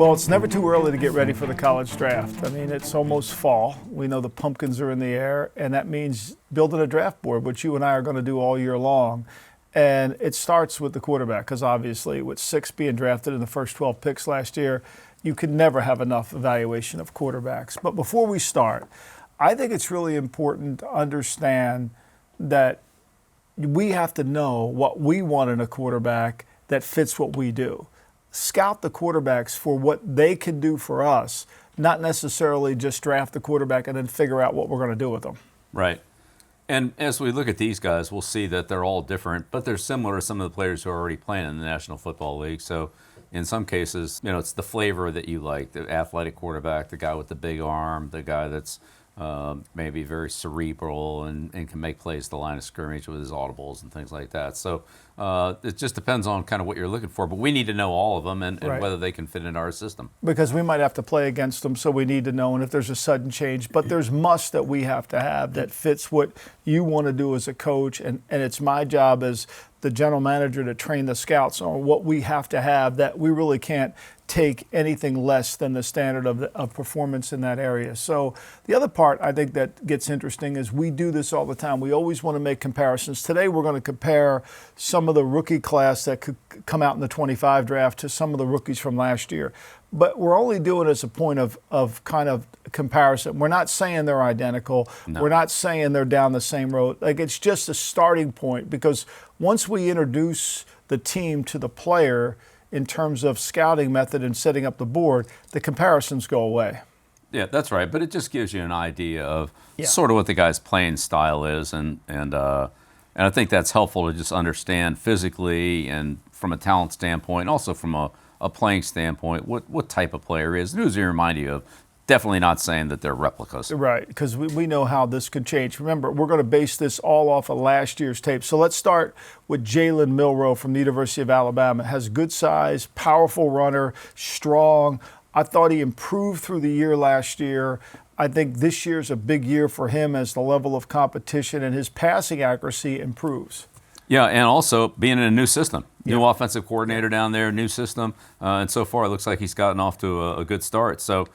Well, it's never too early to get ready for the college draft. I mean, it's almost fall. We know the pumpkins are in the air, and that means building a draft board, which you and I are going to do all year long. And it starts with the quarterback, because obviously with 6 being drafted in the first 12 picks last year, you could never have enough evaluation of quarterbacks. But before we start, I think it's really important to understand that we have to know what we want in a quarterback that fits what we do. Scout the quarterbacks for what they can do for us, not necessarily just draft the quarterback and then figure out what we're going to do with them. Right. And as we look at these guys, we'll see that they're all different, but they're similar to some of the players who are already playing in the National Football League. So in some cases, it's the flavor that you like, the athletic quarterback, the guy with the big arm, the guy that's maybe very cerebral and can make plays the line of scrimmage with his audibles and things like that. So it just depends on kind of what you're looking for. But we need to know all of them and Right. whether they can fit into our system. Because we might have to play against them, so we need to know. And if there's a sudden change, but there's musts that we have to have that fits what you want to do as a coach. And it's my job as the general manager to train the scouts on what we have to have, that we really can't take anything less than the standard of performance in that area. So the other part I think that gets interesting is we do this all the time. We always want to make comparisons. Today we're going to compare some of the rookie class that could come out in the 25 draft to some of the rookies from last year. But we're only doing it as a point of kind of comparison. We're not saying they're identical. No. We're not saying they're down the same road. Like, it's just a starting point, because once we introduce the team to the player in terms of scouting method and setting up the board, the comparisons go away. Yeah, that's right. But it just gives you an idea of sort of what the guy's playing style is, and I think that's helpful to just understand physically and from a talent standpoint, and also from a playing standpoint, what type of player is. And who's he remind you of? Definitely not saying that they're replicas. Right, because we know how this could change. Remember, we're going to base this all off of last year's tape. So let's start with Jalen Milroe from the University of Alabama. Has good size, powerful runner, strong. I thought he improved through the year last year. I think this year's a big year for him as the level of competition and his passing accuracy improves. Yeah, and also being in a new system. New offensive coordinator down there, new system. And so far it looks like he's gotten off to a good start. So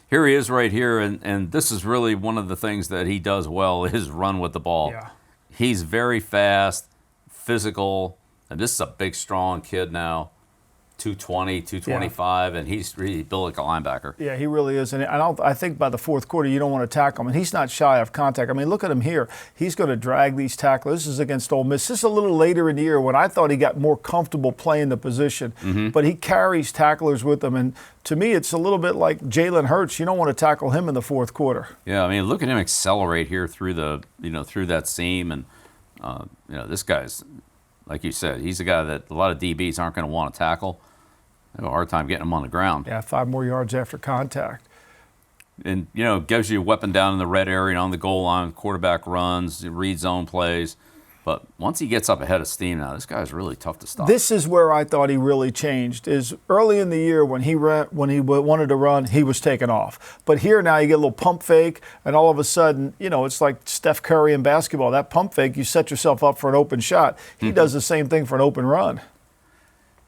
here he is right here, and this is really one of the things that he does well is run with the ball. Yeah. He's very fast, physical, and this is a big, strong kid now. 220, 225, and he's really built like a linebacker. Yeah, he really is. And I think by the fourth quarter, you don't want to tackle him. And he's not shy of contact. I mean, look at him here. He's going to drag these tackles. This is against Ole Miss. This is a little later in the year when I thought he got more comfortable playing the position. Mm-hmm. But he carries tacklers with him. And to me, it's a little bit like Jalen Hurts. You don't want to tackle him in the fourth quarter. Yeah, I mean, look at him accelerate here through through that seam. And, this guy's, like you said, he's a guy that a lot of DBs aren't going to want to tackle. They have a hard time getting him on the ground. Yeah, 5 more yards after contact. And, gives you a weapon down in the red area and on the goal line. Quarterback runs, read zone plays. But once he gets up ahead of steam now, this guy's really tough to stop. This is where I thought he really changed, is early in the year when he wanted to run, he was taking off. But here now you get a little pump fake, and all of a sudden, it's like Steph Curry in basketball. That pump fake, you set yourself up for an open shot. He does the same thing for an open run.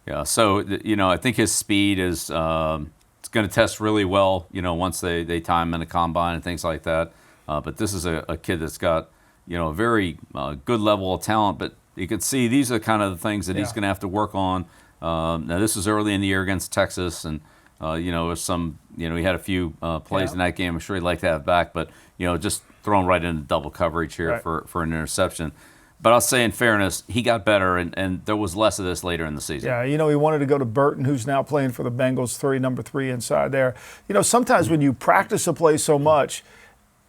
Yeah, so, I think his speed is it's going to test really well, once they time him in a combine and things like that. But this is a kid that's got, a very good level of talent. But you can see these are kind of the things that he's going to have to work on. Now, this was early in the year against Texas, and, he had a few plays in that game. I'm sure he'd like to have back. But, just thrown right into double coverage here for an interception. But I'll say in fairness, he got better, and there was less of this later in the season. Yeah, he wanted to go to Burton, who's now playing for the Bengals, number 3 inside there. Sometimes when you practice a play so much,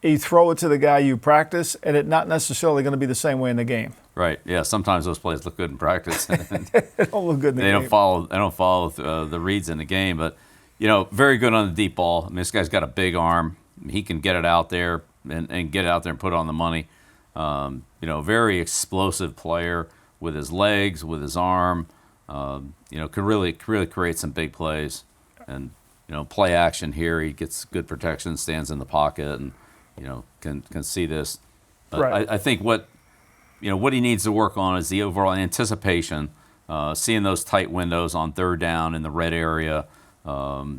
you throw it to the guy you practice, and it's not necessarily going to be the same way in the game. Right, yeah, sometimes those plays look good in practice. They don't look good in the game. They don't follow the reads in the game. But, very good on the deep ball. I mean, this guy's got a big arm. He can get it out there and get it out there and put it on the money. Very explosive player with his legs, with his arm. Could really create some big plays. And, play action here. He gets good protection, stands in the pocket, and, can see this. But I think what he needs to work on is the overall anticipation, seeing those tight windows on third down in the red area, those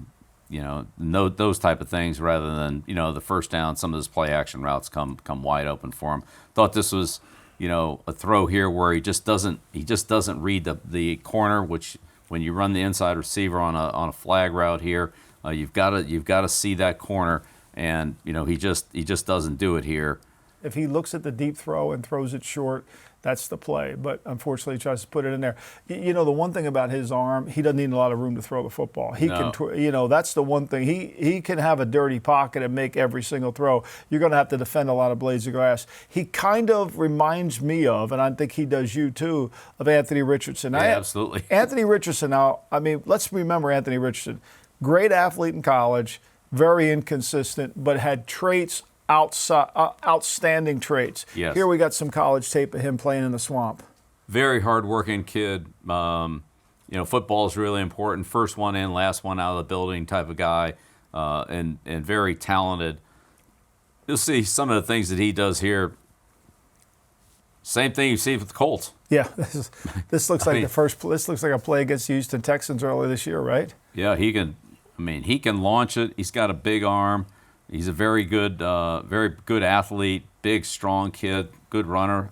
type of things rather than, the first down, some of those play action routes come wide open for him. Thought this was, a throw here where he just doesn't read the corner, which when you run the inside receiver on a flag route here, you've got to see that corner, and he just doesn't do it here. If he looks at the deep throw and throws it short, that's the play. But unfortunately, he tries to put it in there. The one thing about his arm, he doesn't need a lot of room to throw the football. He No. can, that's the one thing. He can have a dirty pocket and make every single throw. You're going to have to defend a lot of blades of grass. He kind of reminds me of, and I think he does you too, of Anthony Richardson. Yeah, absolutely. Anthony Richardson. Now, let's remember Anthony Richardson. Great athlete in college, very inconsistent, but had traits. Outstanding traits. Yes. Here we got some college tape of him playing in the swamp. Very hardworking kid. Football is really important. First one in, last one out of the building type of guy, and very talented. You'll see some of the things that he does here. Same thing you see with the Colts. Yeah, this looks like This looks like a play against the Houston Texans earlier this year, right? Yeah, he can launch it. He's got a big arm. He's a very good athlete, big, strong kid, good runner.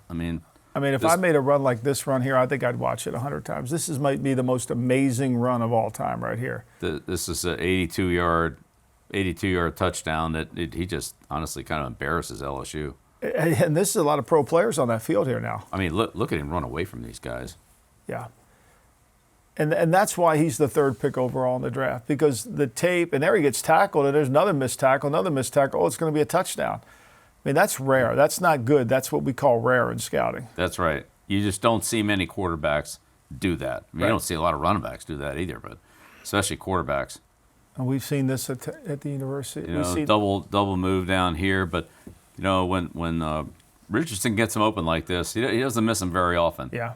If I made a run like this run here, I think I'd watch it 100 times. This might be the most amazing run of all time right here. This is an 82-yard touchdown that he just honestly kind of embarrasses LSU. And this is a lot of pro players on that field here now. Look at him run away from these guys. Yeah. And that's why he's the third pick overall in the draft, because the tape, and there he gets tackled, and there's another missed tackle. Oh, it's going to be a touchdown. That's rare. That's not good. That's what we call rare in scouting. That's right. You just don't see many quarterbacks do that. Right. You don't see a lot of running backs do that either, but especially quarterbacks. And we've seen this at the university. Double move down here, but when Richardson gets him open like this, he doesn't miss him very often. Yeah.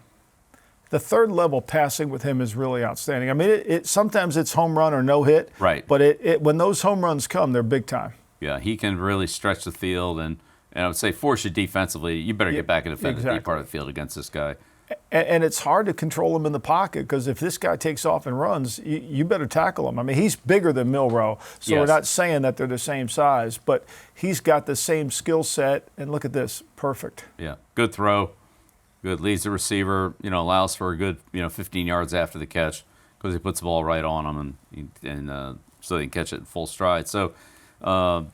The third level passing with him is really outstanding. Sometimes it's home run or no hit. Right. But when those home runs come, they're big time. Yeah, he can really stretch the field, and I would say force you defensively. You better get back and defend the deep part of the field against this guy. And it's hard to control him in the pocket, because if this guy takes off and runs, you better tackle him. He's bigger than Milroe, so Yes. We're not saying that they're the same size, but he's got the same skill set. And look at this, perfect. Yeah, good throw. Good, leads the receiver, allows for a good, 15 yards after the catch, because he puts the ball right on him, and so they can catch it in full stride. So, kind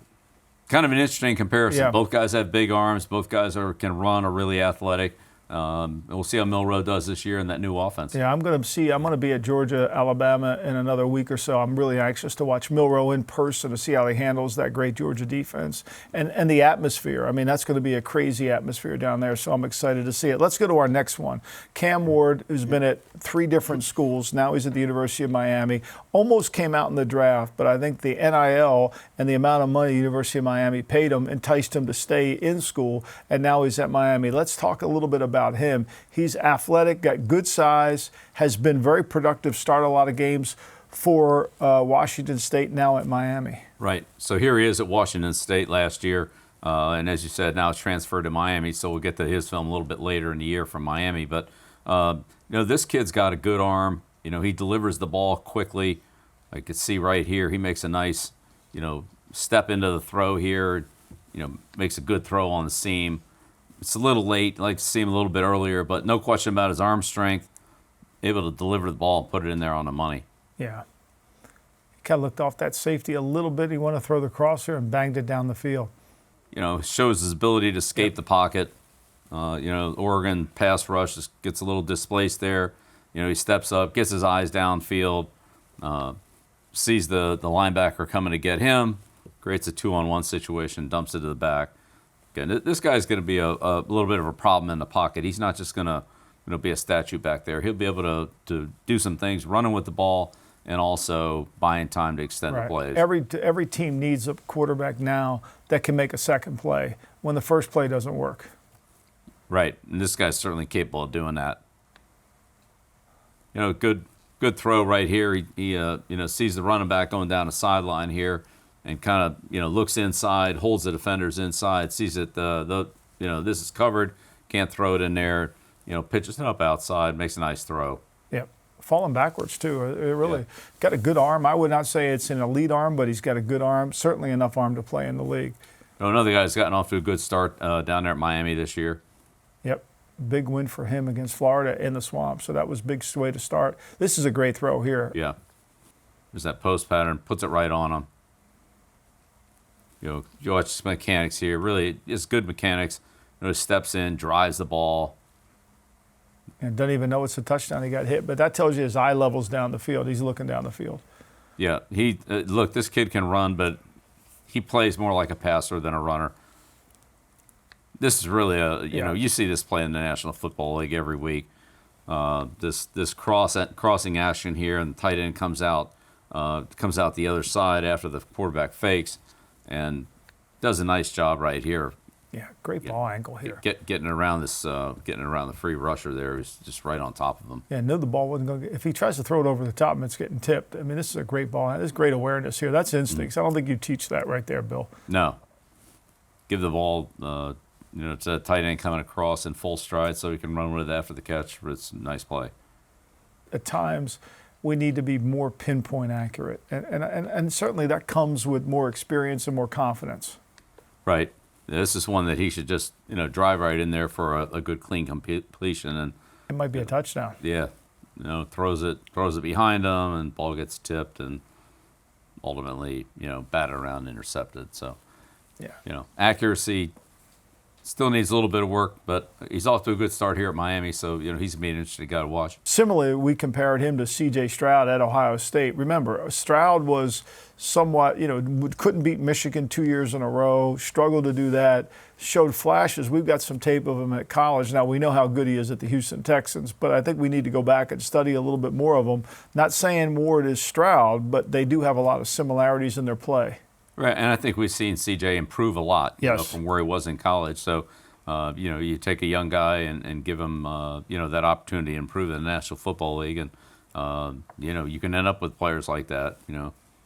of an interesting comparison. Yeah. Both guys have big arms. Both guys can run, are really athletic. We'll see how Milroe does this year in that new offense. Yeah, I'm going to be at Georgia, Alabama in another week or so. I'm really anxious to watch Milroe in person to see how he handles that great Georgia defense and the atmosphere. That's going to be a crazy atmosphere down there, so I'm excited to see it. Let's go to our next one. Cam Ward, who's been at 3 different schools. Now he's at the University of Miami. Almost came out in the draft, but I think the NIL and the amount of money the University of Miami paid him enticed him to stay in school, and now he's at Miami. Let's talk a little bit about him. He's athletic, got good size, has been very productive, started a lot of games for Washington State, now at Miami. Right. So here he is at Washington State last year, and as you said, now it's transferred to Miami, so we'll get to his film a little bit later in the year from Miami. But, this kid's got a good arm. He delivers the ball quickly. I can see right here, he makes a nice, step into the throw here, makes a good throw on the seam. It's a little late. I'd like to see him a little bit earlier, but no question about his arm strength, able to deliver the ball and put it in there on the money. Yeah. He kind of looked off that safety a little bit. He wanted to throw the crosser and banged it down the field. Shows his ability to escape the pocket. Oregon pass rush just gets a little displaced there. He steps up, gets his eyes downfield, sees the linebacker coming to get him, creates a 2-on-1 situation, dumps it to the back. Again, this guy's going to be a little bit of a problem in the pocket. He's not just going to be a statue back there. He'll be able to do some things, running with the ball, and also buying time to extend the plays. Every team needs a quarterback now that can make a second play when the first play doesn't work. Right, and this guy's certainly capable of doing that. Good throw right here. He sees the running back going down the sideline here, and kind of looks inside, holds the defenders inside, sees that this is covered, can't throw it in there, pitches it up outside, makes a nice throw. Yep. falling backwards too. It really got a good arm. I would not say it's an elite arm, but he's got a good arm. Certainly enough arm to play in the league. Another guy's gotten off to a good start down there at Miami this year. Yep. Big win for him against Florida in the Swamp. So that was a big way to start. This is a great throw here. Yeah. There's that post pattern, puts it right on him. You watch his mechanics here. Really, it's good mechanics. Steps in, drives the ball. And doesn't even know it's a touchdown. He got hit, but that tells you his eye level's down the field. He's looking down the field. Yeah, look, this kid can run, but he plays more like a passer than a runner. This is really you see this play in the National Football League every week. This crossing action here, and the tight end comes out the other side after the quarterback fakes, and does a nice job right here. Yeah, great ball angle here. Getting around the free rusher there is just right on top of him. Yeah, knew the ball wasn't going to get. If he tries to throw it over the top and it's getting tipped, I mean, this is a great ball. There's great awareness here. That's instincts. I don't think you teach that right there, Bill. No. Give the ball, to the tight end coming across in full stride so he can run with it after the catch. It's a nice play. At times, we need to be more pinpoint accurate, and certainly that comes with more experience and more confidence. Right. This is one that he should just, drive right in there for a good, clean completion, and it might be a touchdown. Yeah, throws it behind him, and ball gets tipped, and ultimately, batted around, and intercepted. So, accuracy still needs a little bit of work, but he's off to a good start here at Miami. So, he's gonna be an interesting guy to watch. Similarly, we compared him to C.J. Stroud at Ohio State. Remember, Stroud was somewhat, couldn't beat Michigan 2 years in a row, struggled to do that, showed flashes. We've got some tape of him at college. Now, we know how good he is at the Houston Texans, but I think we need to go back and study a little bit more of him. Not saying Ward is Stroud, but they do have a lot of similarities in their play. Right, and I think we've seen C.J. improve a lot from where he was in college. So, you take a young guy and give him, that opportunity to improve in the National Football League, and, you can end up with players like that.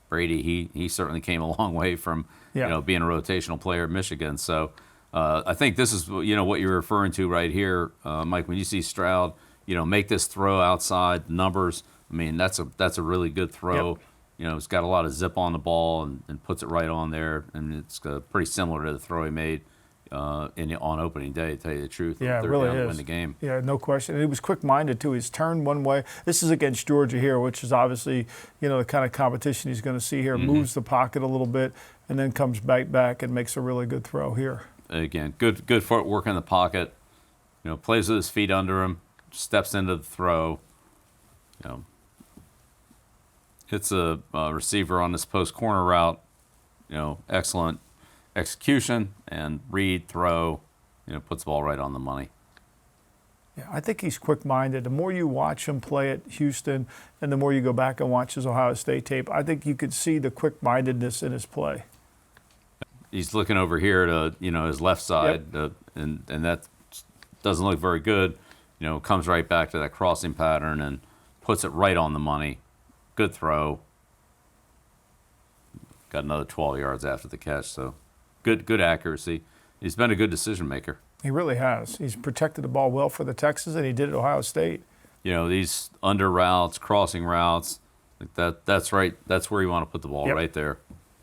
Brady, he certainly came a long way from, being a rotational player at Michigan. So, I think this is, what you're referring to right here, Mike. When you see Stroud, make this throw outside numbers. I mean, that's a really good throw. Yep. It's got a lot of zip on the ball and puts it right on there, and it's pretty similar to the throw he made on opening day, to tell you the truth. Yeah, it really is. To win the game. Yeah, no question. And he was quick-minded, too. He's turned one way. This is against Georgia here, which is obviously, the kind of competition he's going to see here. Mm-hmm. Moves the pocket a little bit and then comes back and makes a really good throw here. Again, good footwork in the pocket. Plays with his feet under him, steps into the throw. Hits a receiver on this post corner route. Excellent execution and read, throw. Puts the ball right on the money. Yeah, I think he's quick-minded. The more you watch him play at Houston and the more you go back and watch his Ohio State tape, I think you could see the quick-mindedness in his play. He's looking over here to, his left side, and that doesn't look very good. Comes right back to that crossing pattern and puts it right on the money. Good throw. Got another 12 yards after the catch, so good accuracy. He's been a good decision maker. He really has. He's protected the ball well for the Texans, and he did at Ohio State. These under routes, crossing routes, that's right. That's where you want to put the ball, right there.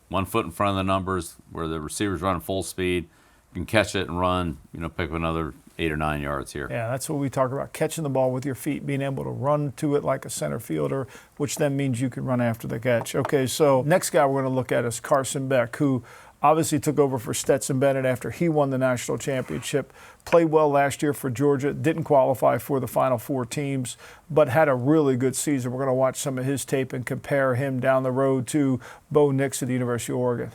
1 foot in front of the numbers, where the receiver's running full speed, you can catch it and run. Pick up another 8 or 9 yards here. Yeah, that's what we talk about, catching the ball with your feet, being able to run to it like a center fielder, which then means you can run after the catch. Okay, so next guy we're going to look at is Carson Beck, who obviously took over for Stetson Bennett after he won the national championship. Played well last year for Georgia, didn't qualify for the Final Four teams, but had a really good season. We're going to watch some of his tape and compare him down the road to Bo Nix at the University of Oregon.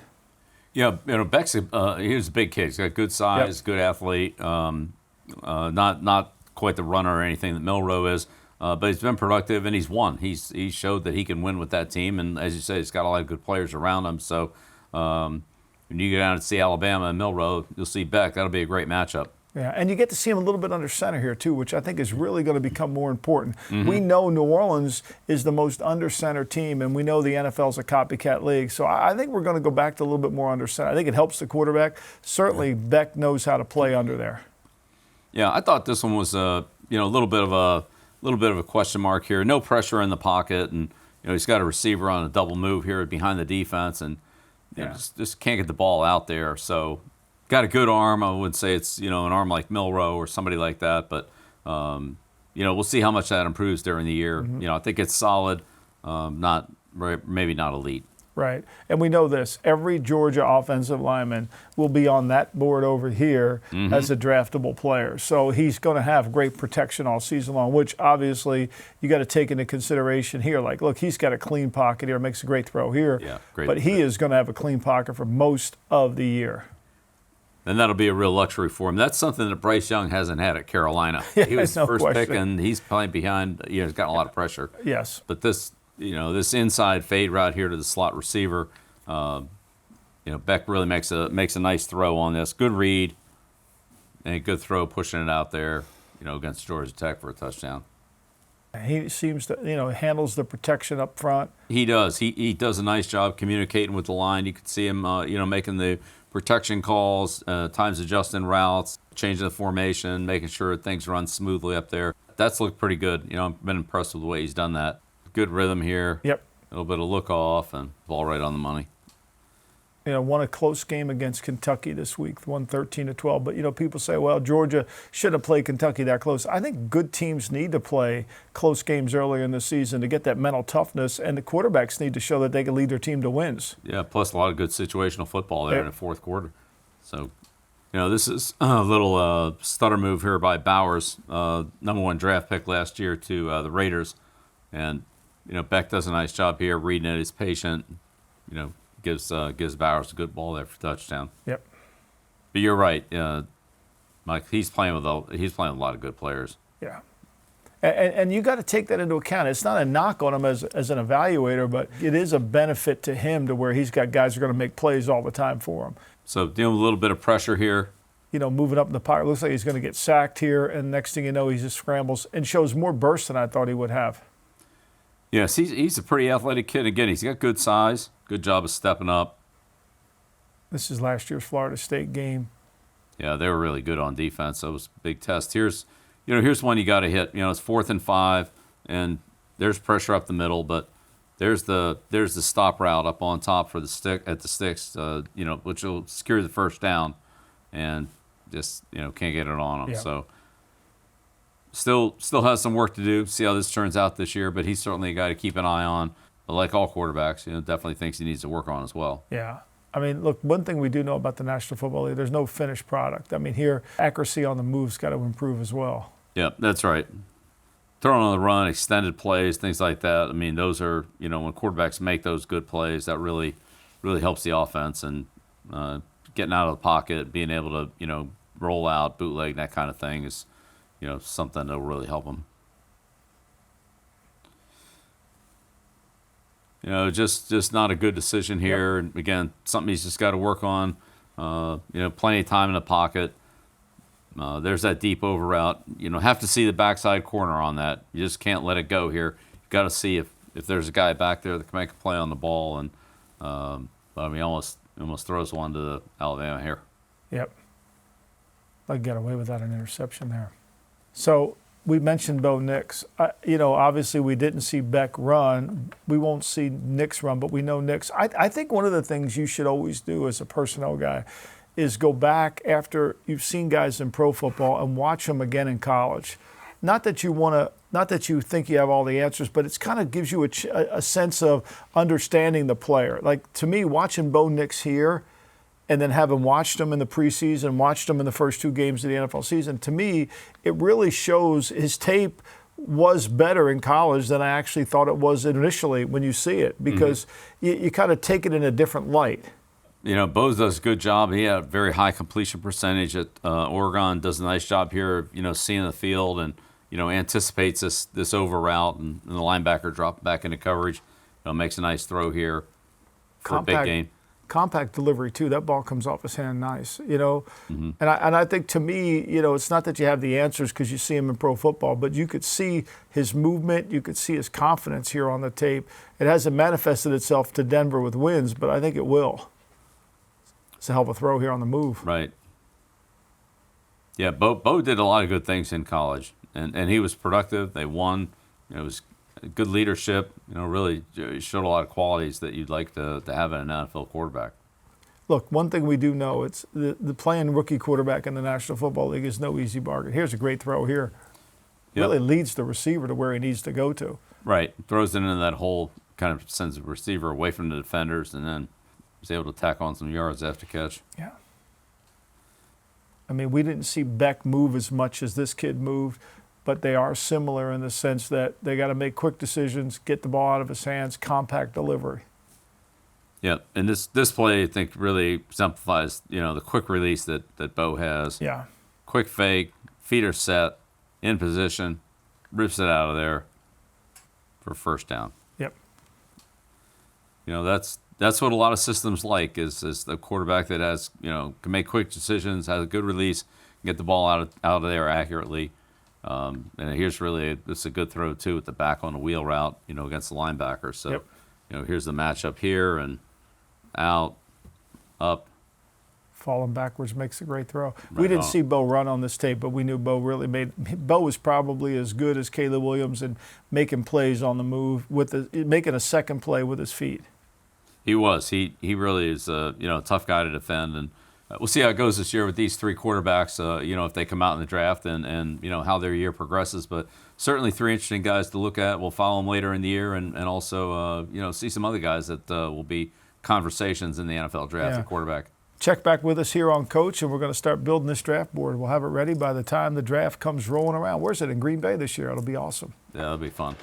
Yeah, Beck's he was a big kid. He's got good size, good athlete. Not quite the runner or anything that Milroe is, but he's been productive and he's won. He's showed that he can win with that team, and as you say, he's got a lot of good players around him. So when you go down and see Alabama and Milroe, you'll see Beck. That'll be a great matchup. Yeah, and you get to see him a little bit under center here too, which I think is really going to become more important. Mm-hmm. We know New Orleans is the most under center team, and we know the NFL's a copycat league. So I think we're going to go back to a little bit more under center. I think it helps the quarterback. Certainly, Beck knows how to play under there. Yeah, I thought this one was a little bit of little bit of a question mark here. No pressure in the pocket, and he's got a receiver on a double move here behind the defense, and just can't get the ball out there. So got a good arm. I would say it's an arm like Milroe or somebody like that, but we'll see how much that improves during the year. I think it's solid, maybe not elite. Right. And we know this. Every Georgia offensive lineman will be on that board over here as a draftable player. So he's going to have great protection all season long, which obviously you got to take into consideration here. Like, look, he's got a clean pocket here, makes a great throw here. Yeah, great. But he is going to have a clean pocket for most of the year. And that'll be a real luxury for him. That's something that Bryce Young hasn't had at Carolina. He was no first question. pick, and he's playing behind. He's gotten a lot of pressure. Yes. But this inside fade right here to the slot receiver, Beck really makes a nice throw on this. Good read and a good throw, pushing it out there, against Georgia Tech for a touchdown. He seems to, handles the protection up front. He does. He does a nice job communicating with the line. You could see him, making the protection calls, times adjusting routes, changing the formation, making sure things run smoothly up there. That's looked pretty good. I've been impressed with the way he's done that. Good rhythm here. Yep. A little bit of look off and ball right on the money. Won a close game against Kentucky this week, won 13-12. But, people say, well, Georgia should have played Kentucky that close. I think good teams need to play close games earlier in the season to get that mental toughness, and the quarterbacks need to show that they can lead their team to wins. Yeah, plus a lot of good situational football there in the fourth quarter. So, this is a little stutter move here by Bowers, number 1 draft pick last year to the Raiders. And, Beck does a nice job here, reading it. He's patient, gives Bowers a good ball there for touchdown. Yep. But you're right, Mike. He's playing with a lot of good players. Yeah. And you got to take that into account. It's not a knock on him as an evaluator, but it is a benefit to him to where he's got guys who are going to make plays all the time for him. So dealing with a little bit of pressure here. Moving up in the pocket. Looks like he's going to get sacked here, and next thing you know, he just scrambles and shows more burst than I thought he would have. Yes, he's a pretty athletic kid. Again, he's got good size, good job of stepping up. This is last year's Florida State game. Yeah, they were really good on defense. That was a big test. Here's one you got to hit. It's 4th and 5, and there's pressure up the middle, but there's the stop route up on top for the sticks, which will secure the first down, and just can't get it on him. Yeah. So still has some work to do. See how this turns out this year, but he's certainly a guy to keep an eye on. But like all quarterbacks, definitely thinks he needs to work on as well. Yeah. I mean, look, one thing we do know about the National Football League, there's no finished product. I mean, here, accuracy on the move's got to improve as well. Yeah, that's right. Throwing on the run, extended plays, things like that. I mean, those are, when quarterbacks make those good plays, that really, really helps the offense. And getting out of the pocket, being able to, roll out, bootleg, that kind of thing is, something that'll really help them. Just not a good decision here. Yep. And again, something he's just got to work on. Plenty of time in the pocket. There's that deep over route. Have to see the backside corner on that. You just can't let it go here. You've got to see if there's a guy back there that can make a play on the ball. And he almost throws one to the Alabama here. Yep. Like get away without an interception there. So we mentioned Bo Nix. Obviously we didn't see Beck run. We won't see Nix run, but we know Nix. I think one of the things you should always do as a personnel guy is go back after you've seen guys in pro football and watch them again in college. Not that you think you have all the answers, but it's kind of gives you a sense of understanding the player. Like to me, watching Bo Nix here, and then having watched him in the preseason, watched him in the first 2 games of the NFL season, to me, it really shows his tape was better in college than I actually thought it was initially when you see it, because you kind of take it in a different light. Bo does a good job. He had a very high completion percentage at Oregon. Does a nice job here, seeing the field and, anticipates this over route, and the linebacker dropping back into coverage. Makes a nice throw here for a big gain. Compact delivery too. That ball comes off his hand nice, And I think to me, it's not that you have the answers because you see him in pro football, but you could see his movement, you could see his confidence here on the tape. It hasn't manifested itself to Denver with wins, but I think it will. It's a hell of a throw here on the move. Right. Yeah, Bo did a lot of good things in college. and he was productive. They won. It was good leadership. Really showed a lot of qualities that you'd like to have in an NFL quarterback. Look, one thing we do know, it's the playing rookie quarterback in the National Football League is no easy bargain. Here's a great throw here. Yep. Really leads the receiver to where he needs to go to. Right. Throws it into that hole, kind of sends the receiver away from the defenders, and then was able to tack on some yards after catch. Yeah. I mean, we didn't see Beck move as much as this kid moved, but they are similar in the sense that they got to make quick decisions, get the ball out of his hands, compact delivery. Yeah, and this play I think really exemplifies the quick release that Bo has. Yeah. Quick fake, feet are set, in position, rips it out of there for first down. Yep. That's what a lot of systems like is the quarterback that has can make quick decisions, has a good release, get the ball out of there accurately. And here's really it's a good throw too with the back on the wheel route against the linebacker. So yep. Here's the matchup here and out, up. Falling backwards makes a great throw. Right we didn't on. see Bo run on this tape, but we knew Bo really Bo was probably as good as Caleb Williams in making plays on the move, making a second play with his feet. He was. He really is a tough guy to defend, and we'll see how it goes this year with these three quarterbacks. If they come out in the draft and how their year progresses. But certainly three interesting guys to look at. We'll follow them later in the year, and also see some other guys that will be conversations in the NFL draft at quarterback. Check back with us here on Coach, and we're going to start building this draft board. We'll have it ready by the time the draft comes rolling around. Where's it? In Green Bay this year. It'll be awesome. Yeah, that'll be fun.